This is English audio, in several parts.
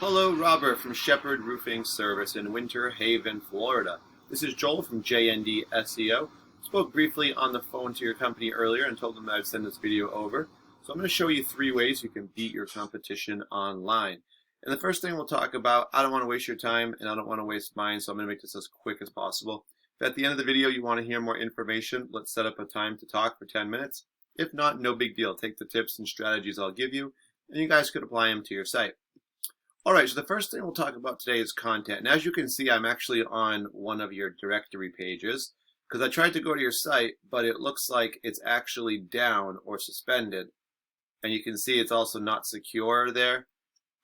Hello, Robert from Sheppard Roofing Service in Winter Haven, Florida. This is Joel from JND SEO. Spoke briefly on the phone to your company earlier and told them that I'd send this video over. So I'm going to show you 3 ways you can beat your competition online. And the first thing we'll talk about, I don't want to waste your time and I don't want to waste mine, so I'm going to make this as quick as possible. If at the end of the video you want to hear more information, let's set up a time to talk for 10 minutes. If not, no big deal. Take the tips and strategies I'll give you, and you guys could apply them to your site. Alright, so the first thing we'll talk about today is content. And as you can see, I'm actually on one of your directory pages because I tried to go to your site, but it looks like it's actually down or suspended. And you can see it's also not secure there.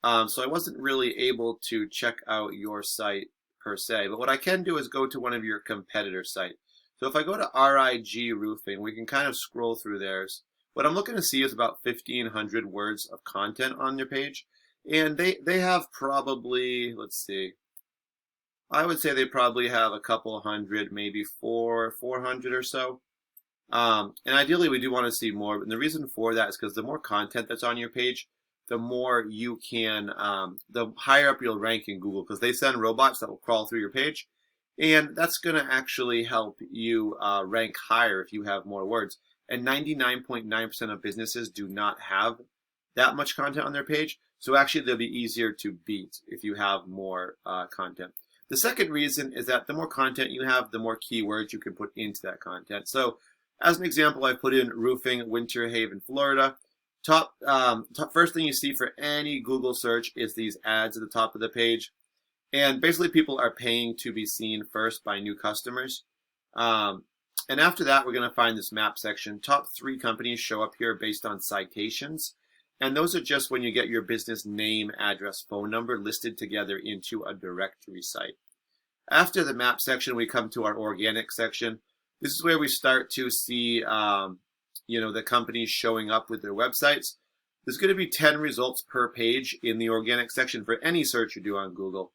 So I wasn't really able to check out your site per se. But what I can do is go to one of your competitor sites. So if I go to RIG Roofing, we can kind of scroll through theirs. What I'm looking to see is about 1,500 words of content on their page. And they have probably, let's see, I would say they probably have a couple hundred, maybe 400 or so. And ideally we do want to see more. And the reason for that is because the more content that's on your page, the more you can, the higher up you'll rank in Google, because they send robots that will crawl through your page. And that's going to actually help you rank higher if you have more words. And 99.9% of businesses do not have that much content on their page. So actually they'll be easier to beat if you have more content. The second reason is that the more content you have, the more keywords you can put into that content. So as an example, I put in roofing, Winter Haven, Florida. First thing you see for any Google search is these ads at the top of the page. And basically people are paying to be seen first by new customers. And after that, we're going to find this map section. Top 3 companies show up here based on citations. And those are just when you get your business name, address, phone number listed together into a directory site. After the map section, we come to our organic section. This is where we start to see, the companies showing up with their websites. There's going to be 10 results per page in the organic section for any search you do on Google.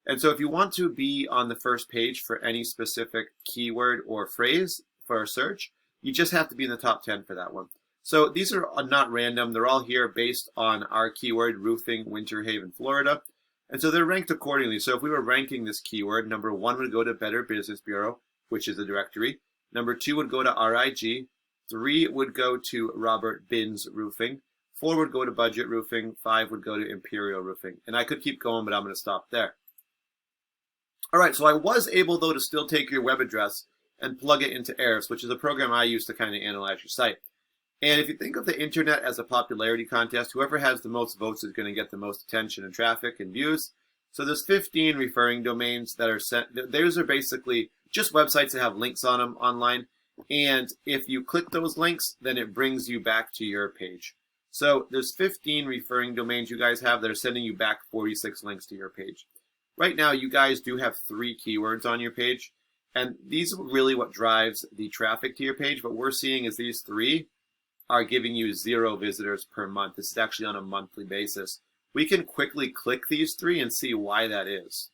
And so if you want to be on the first page for any specific keyword or phrase for a search, you just have to be in the top 10 for that one. So these are not random. They're all here based on our keyword, roofing, Winter Haven, Florida. And so they're ranked accordingly. So if we were ranking this keyword, number 1 would go to Better Business Bureau, which is a directory. Number 2 would go to RIG. 3 would go to Robert Binns Roofing. 4 would go to Budget Roofing. 5 would go to Imperial Roofing. And I could keep going, but I'm going to stop there. All right, so I was able, though, to still take your web address and plug it into Ahrefs, which is a program I use to kind of analyze your site. And if you think of the internet as a popularity contest, whoever has the most votes is going to get the most attention and traffic and views. So there's 15 referring domains that are sent. Those are basically just websites that have links on them online. And if you click those links, then it brings you back to your page. So there's 15 referring domains you guys have that are sending you back 46 links to your page. Right now, you guys do have 3 keywords on your page. And these are really what drives the traffic to your page. What we're seeing is these 3 are giving you 0 visitors per month. This is actually on a monthly basis. We can quickly click these 3 and see why that is.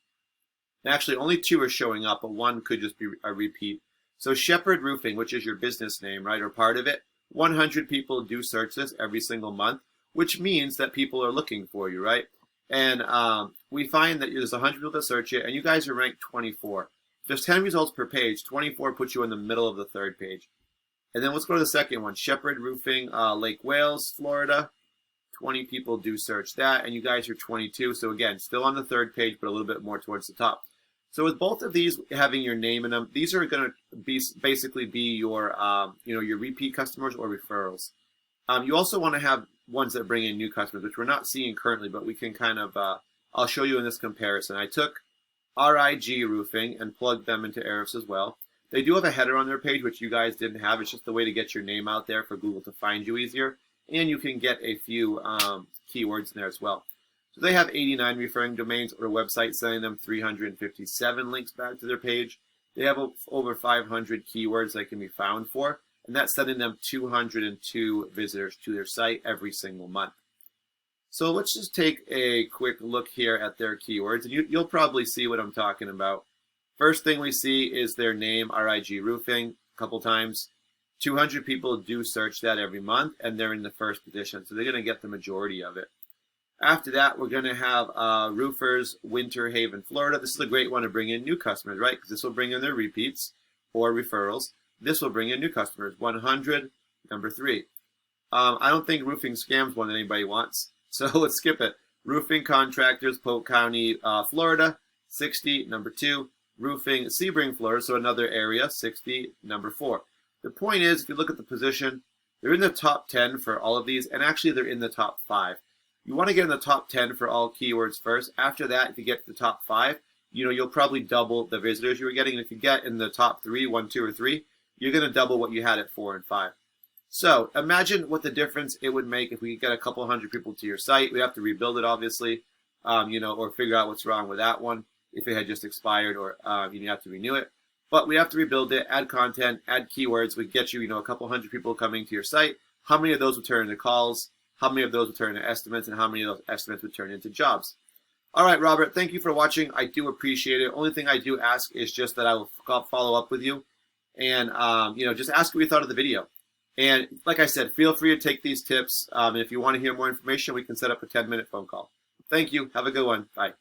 And actually, only 2 are showing up, but 1 could just be a repeat. So Sheppard Roofing, which is your business name, right, or part of it, 100 people do search this every single month, which means that people are looking for you, right? And we find that there's 100 people that search it, and you guys are ranked 24. There's 10 results per page. 24 puts you in the middle of the 3rd page. And then let's go to the second one, Sheppard Roofing, Lake Wales, Florida. 20 people do search that, and you guys are 22. So again, still on the 3rd page, but a little bit more towards the top. So with both of these having your name in them, these are going to basically be your, your repeat customers or referrals. You also want to have ones that bring in new customers, which we're not seeing currently, but we can kind of, I'll show you in this comparison. I took RIG Roofing and plugged them into Ahrefs as well. They do have a header on their page, which you guys didn't have. It's just a way to get your name out there for Google to find you easier. And you can get a few keywords in there as well. So they have 89 referring domains or websites, sending them 357 links back to their page. They have over 500 keywords they can be found for. And that's sending them 202 visitors to their site every single month. So let's just take a quick look here at their keywords. And you'll probably see what I'm talking about. First thing we see is their name, RIG Roofing, a couple times. 200 people do search that every month, and they're in the 1st position, so they're going to get the majority of it. After that, we're going to have Roofers Winter Haven, Florida. This is a great one to bring in new customers, right? Because this will bring in their repeats or referrals. This will bring in new customers. 100, number 3. I don't think roofing scams one that anybody wants, so let's skip it. Roofing Contractors, Polk County, Florida, 60, number 2. Roofing Sebring, Florida, so another area, 60, number 4. The point is, if you look at the position, they're in the top 10 for all of these, and actually they're in the top 5. You want to get in the top 10 for all keywords first. After that, if you get to the top 5, you'll probably double the visitors you were getting. And if you get in the top 3, 1, 2, or 3, you're going to double what you had at 4 and 5. So imagine what the difference it would make if we could get a couple hundred people to your site. We have to rebuild it, obviously, or figure out what's wrong with that one if it had just expired, or you have to renew it. But we have to rebuild it, add content, add keywords. We get you, a couple hundred people coming to your site. How many of those would turn into calls? How many of those would turn into estimates, and how many of those estimates would turn into jobs? All right, Robert, thank you for watching. I do appreciate it. Only thing I do ask is just that I will follow up with you and, just ask what you thought of the video. And like I said, feel free to take these tips. And if you want to hear more information, we can set up a 10-minute phone call. Thank you. Have a good one. Bye.